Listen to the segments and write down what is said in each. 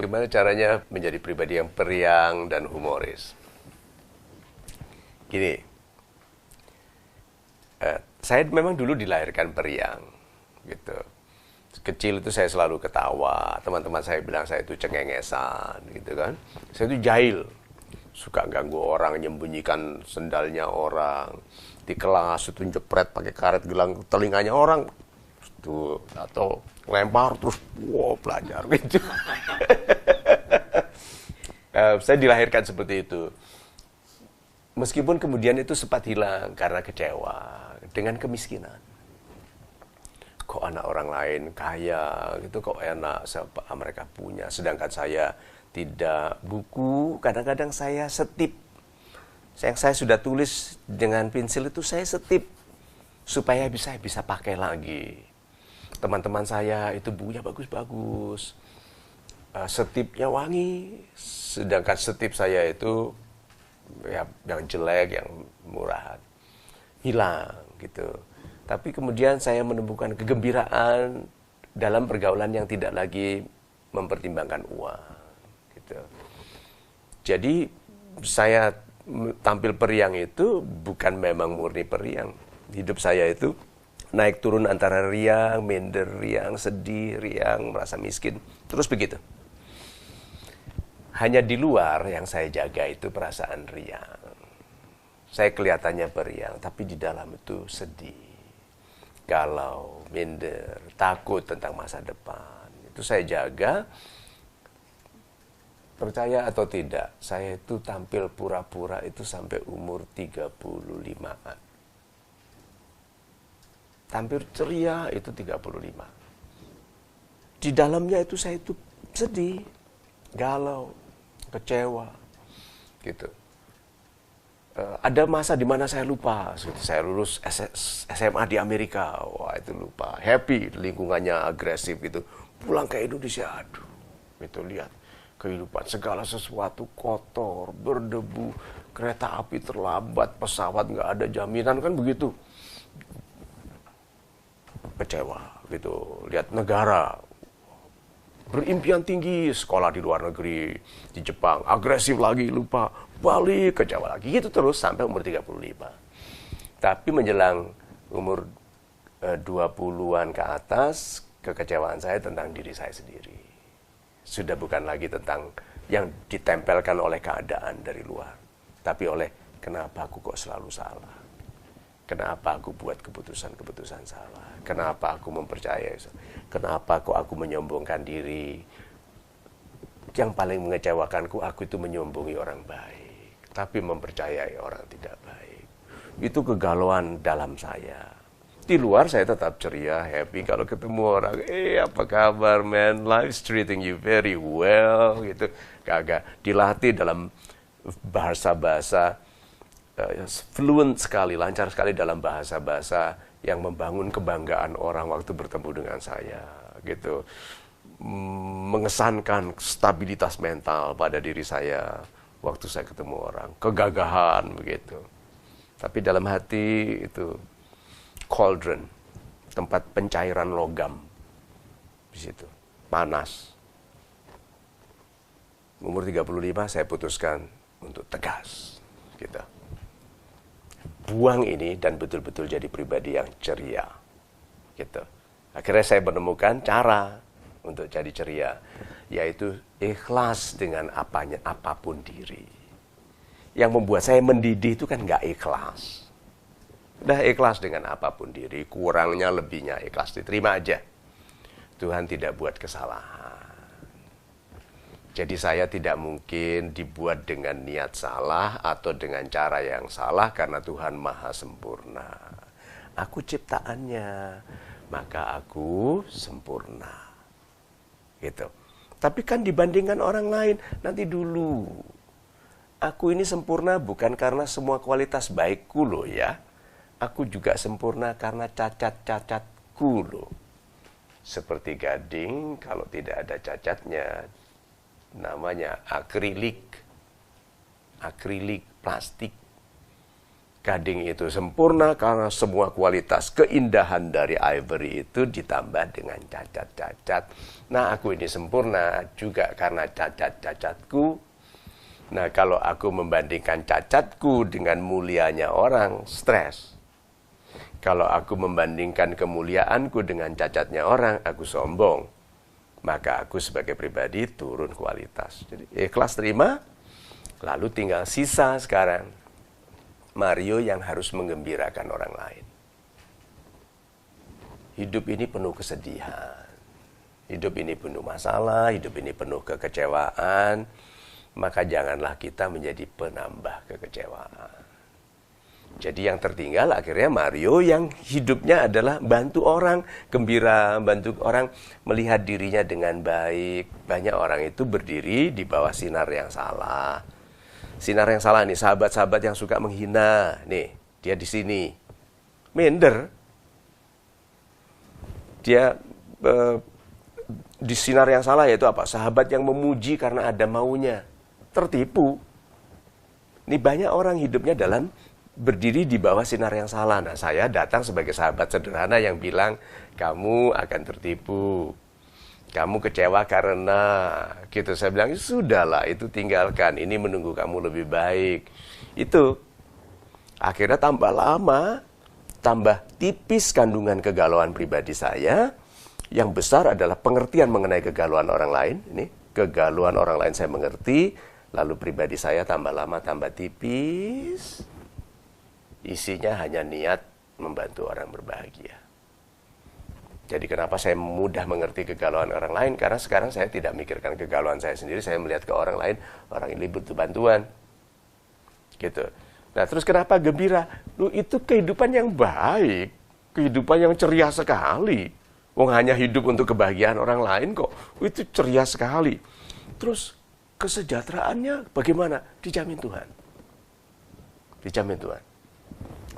bagaimana caranya menjadi pribadi yang periang dan humoris. Gini, saya memang dulu dilahirkan periang, gitu. Kecil itu saya selalu ketawa, teman-teman saya bilang saya itu cengengesan, gitu kan. Saya itu jahil, suka ganggu orang, menyembunyikan sendalnya orang, di kelas itu jepret pakai karet gelang telinganya orang, itu atau lempar terus, wow belajar gitu. Saya dilahirkan seperti itu. Meskipun kemudian itu sempat hilang karena kecewa dengan kemiskinan. Kok anak orang lain kaya gitu, kok enak mereka punya, sedangkan saya tidak. Buku kadang-kadang saya setip, yang saya sudah tulis dengan pensil itu saya setip supaya bisa pakai lagi. Teman-teman saya itu bukunya bagus-bagus, setipnya wangi, sedangkan setip saya itu ya yang jelek, yang murahan, hilang gitu. Tapi kemudian saya menemukan kegembiraan dalam pergaulan yang tidak lagi mempertimbangkan uang gitu. Jadi saya tampil periang itu bukan memang murni periang. Hidup saya itu naik turun antara riang, minder, riang, sedih, riang, merasa miskin, terus begitu. Hanya di luar yang saya jaga itu perasaan riang. Saya kelihatannya periang, tapi di dalam itu sedih, galau, minder, takut tentang masa depan. Itu saya jaga. Percaya atau tidak, saya itu tampil pura-pura itu sampai umur 35-an. Tampil ceria itu 35. Di dalamnya itu saya itu sedih, galau, kecewa, gitu. Ada masa di mana saya lupa, saya lulus SMA di Amerika, wah itu lupa, happy, lingkungannya agresif gitu. Pulang ke Indonesia, aduh, itu lihat kehidupan segala sesuatu kotor, berdebu, kereta api terlambat, pesawat nggak ada jaminan, kan begitu. Kecewa gitu, lihat negara berimpian tinggi, sekolah di luar negeri, di Jepang, agresif lagi, lupa, balik, kecewa lagi, gitu terus sampai umur 35. Tapi menjelang umur 20-an ke atas, kekecewaan saya tentang diri saya sendiri. Sudah bukan lagi tentang yang ditempelkan oleh keadaan dari luar, tapi oleh kenapa aku kok selalu salah. Kenapa aku buat keputusan-keputusan salah? Kenapa aku mempercayai? Kenapa kok aku menyombongkan diri? Yang paling mengecewakanku, aku itu menyombongi orang baik, tapi mempercayai orang tidak baik. Itu kegalauan dalam saya. Di luar saya tetap ceria, happy kalau ketemu orang. Apa kabar, man? Life's treating you very well, gitu. Kagak dilatih dalam bahasa-bahasa fluent sekali, lancar sekali dalam bahasa-bahasa yang membangun kebanggaan orang waktu bertemu dengan saya, gitu. Mengesankan stabilitas mental pada diri saya waktu saya ketemu orang, kegagahan begitu. Tapi dalam hati itu cauldron, tempat pencairan logam di situ, panas. Umur 35 saya putuskan untuk tegas, gitu. Buang ini dan betul-betul jadi pribadi yang ceria, gitu. Akhirnya saya menemukan cara untuk jadi ceria, yaitu ikhlas dengan apapun diri. Yang membuat saya mendidih itu kan nggak ikhlas. Udah ikhlas dengan apapun diri, kurangnya lebihnya ikhlas, diterima aja. Tuhan tidak buat kesalahan. Jadi saya tidak mungkin dibuat dengan niat salah atau dengan cara yang salah karena Tuhan Maha Sempurna. Aku ciptaannya, maka aku sempurna. Gitu. Tapi kan dibandingkan orang lain, nanti dulu. Aku ini sempurna bukan karena semua kualitas baikku loh ya. Aku juga sempurna karena cacat-cacatku loh. Seperti gading, kalau tidak ada cacatnya, namanya akrilik plastik. Gading itu sempurna karena semua kualitas keindahan dari Ivory itu ditambah dengan cacat-cacat. Nah, aku ini sempurna juga karena cacat-cacatku. Nah, kalau aku membandingkan cacatku dengan mulianya orang, stres. Kalau aku membandingkan kemuliaanku dengan cacatnya orang, aku sombong. Maka aku sebagai pribadi turun kualitas. Jadi ikhlas terima, lalu tinggal sisa sekarang. Mario yang harus menggembirakan orang lain. Hidup ini penuh kesedihan. Hidup ini penuh masalah, hidup ini penuh kekecewaan. Maka janganlah kita menjadi penambah kekecewaan. Jadi yang tertinggal akhirnya Mario yang hidupnya adalah bantu orang, gembira, bantu orang melihat dirinya dengan baik. Banyak orang itu berdiri di bawah sinar yang salah. Sinar yang salah nih, sahabat-sahabat yang suka menghina. Nih, dia di sini. Minder. Dia di sinar yang salah yaitu apa? Sahabat yang memuji karena ada maunya. Tertipu. Ini banyak orang hidupnya dalam berdiri di bawah sinar yang salah. Nah, saya datang sebagai sahabat sederhana yang bilang, kamu akan tertipu. Kamu kecewa karena, gitu. Saya bilang, sudahlah, itu tinggalkan. Ini menunggu kamu lebih baik. Itu. Akhirnya tambah lama, tambah tipis kandungan kegalauan pribadi saya. Yang besar adalah pengertian mengenai kegalauan orang lain. Ini, kegalauan orang lain saya mengerti. Lalu pribadi saya tambah lama, tambah tipis. Isinya hanya niat membantu orang berbahagia. Jadi kenapa saya mudah mengerti kegalauan orang lain? Karena sekarang saya tidak mikirkan kegalauan saya sendiri, saya melihat ke orang lain, orang ini butuh bantuan. Gitu. Nah, terus kenapa gembira? Lu itu kehidupan yang baik, kehidupan yang ceria sekali. Wong hanya hidup untuk kebahagiaan orang lain kok. Itu ceria sekali. Terus kesejahteraannya bagaimana? Dijamin Tuhan. Dijamin Tuhan.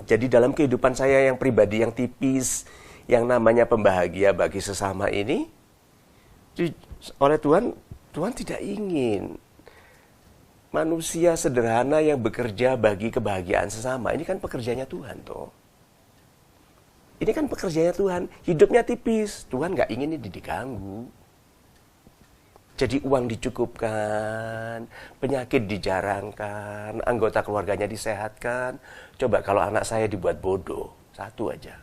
Jadi dalam kehidupan saya yang pribadi yang tipis, yang namanya pembahagia bagi sesama ini, oleh Tuhan, Tuhan tidak ingin manusia sederhana yang bekerja bagi kebahagiaan sesama. Ini kan pekerjaannya Tuhan, toh. Ini kan pekerjaannya Tuhan. Hidupnya tipis, Tuhan nggak ingin ini diganggu. Jadi uang dicukupkan, penyakit dijarangkan, anggota keluarganya disehatkan. Coba kalau anak saya dibuat bodoh, satu aja.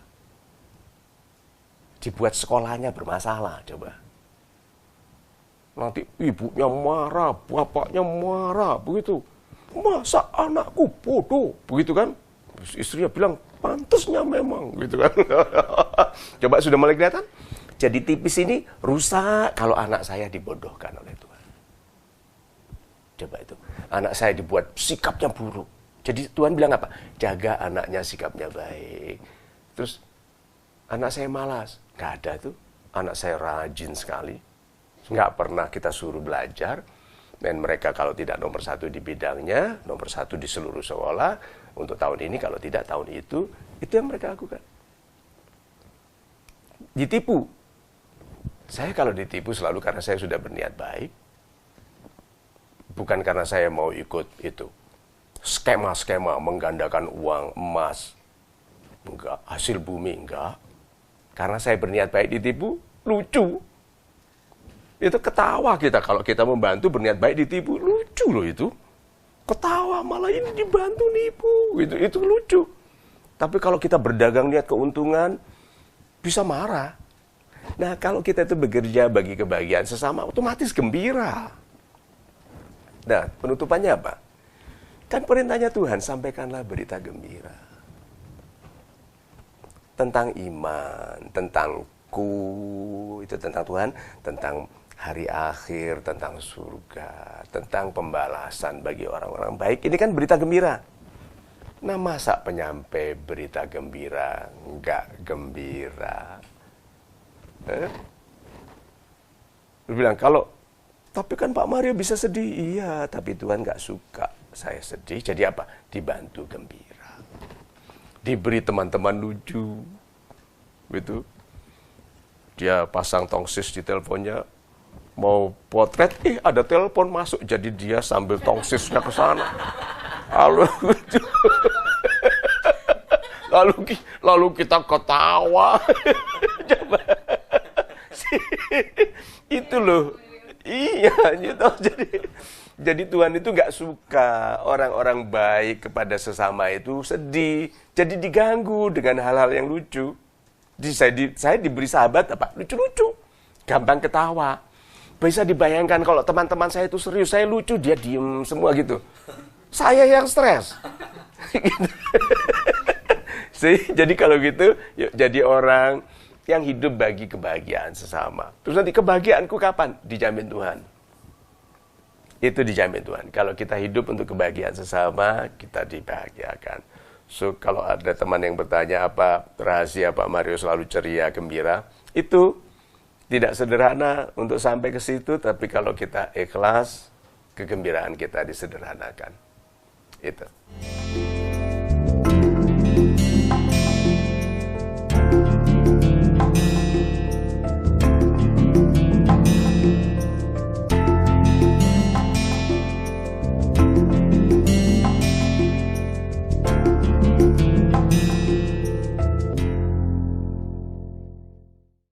Dibuat sekolahnya bermasalah, coba. Nanti ibunya marah, bapaknya marah, begitu. Masa anakku bodoh, begitu kan? Istrinya bilang, pantasnya memang, gitu kan. Coba sudah mulai kelihatan? Jadi tipis ini rusak kalau anak saya dibodohkan oleh Tuhan. Coba itu. Anak saya dibuat sikapnya buruk. Jadi Tuhan bilang apa? Jaga anaknya sikapnya baik. Terus anak saya malas. Nggak ada tuh. Anak saya rajin sekali. Nggak pernah kita suruh belajar. Dan mereka kalau tidak nomor satu di bidangnya, nomor satu di seluruh sekolah. Untuk tahun ini, kalau tidak tahun itu yang mereka lakukan. Ditipu. Saya kalau ditipu selalu karena saya sudah berniat baik. Bukan karena saya mau ikut itu. Skema-skema menggandakan uang, emas. Enggak, hasil bumi, enggak. Karena saya berniat baik ditipu, lucu. Itu ketawa kita kalau kita membantu berniat baik ditipu. Lucu loh itu. Ketawa, malah ini dibantu nipu. Itu lucu. Tapi kalau kita berdagang niat keuntungan, bisa marah. Nah, kalau kita itu bekerja bagi kebahagiaan sesama, otomatis gembira. Nah, penutupannya apa? Kan perintahnya Tuhan, sampaikanlah berita gembira. Tentang iman, tentang itu tentang Tuhan, tentang hari akhir, tentang surga, tentang pembalasan bagi orang-orang baik. Ini kan berita gembira. Nah, masa penyampai berita gembira nggak gembira? Dia bilang, tapi kan Pak Mario bisa sedih. Iya, tapi Tuhan nggak suka saya sedih. Jadi apa? Dibantu gembira. Diberi teman-teman lucu. Gitu. Dia pasang tongsis di teleponnya. Mau potret, ada telepon masuk. Jadi dia sambil tongsisnya ke sana. Halo, lucu. lalu kita ketawa. Coba. Itu loh. Iya, gitu. Jadi Tuhan itu nggak suka orang-orang baik kepada sesama itu sedih. Jadi diganggu dengan hal-hal yang lucu. Saya diberi sahabat apa? Lucu-lucu. Gampang ketawa. Bisa dibayangkan kalau teman-teman saya itu serius, saya lucu, dia diem semua gitu. Saya yang stres. Gitu. Jadi kalau gitu, yuk jadi orang yang hidup bagi kebahagiaan sesama. Terus nanti kebahagiaanku kapan? Dijamin Tuhan. Itu dijamin Tuhan. Kalau kita hidup untuk kebahagiaan sesama, kita dibahagiakan. So, kalau ada teman yang bertanya apa rahasia Pak Mario selalu ceria, gembira, itu tidak sederhana untuk sampai ke situ, tapi kalau kita ikhlas, kegembiraan kita disederhanakan. Itu.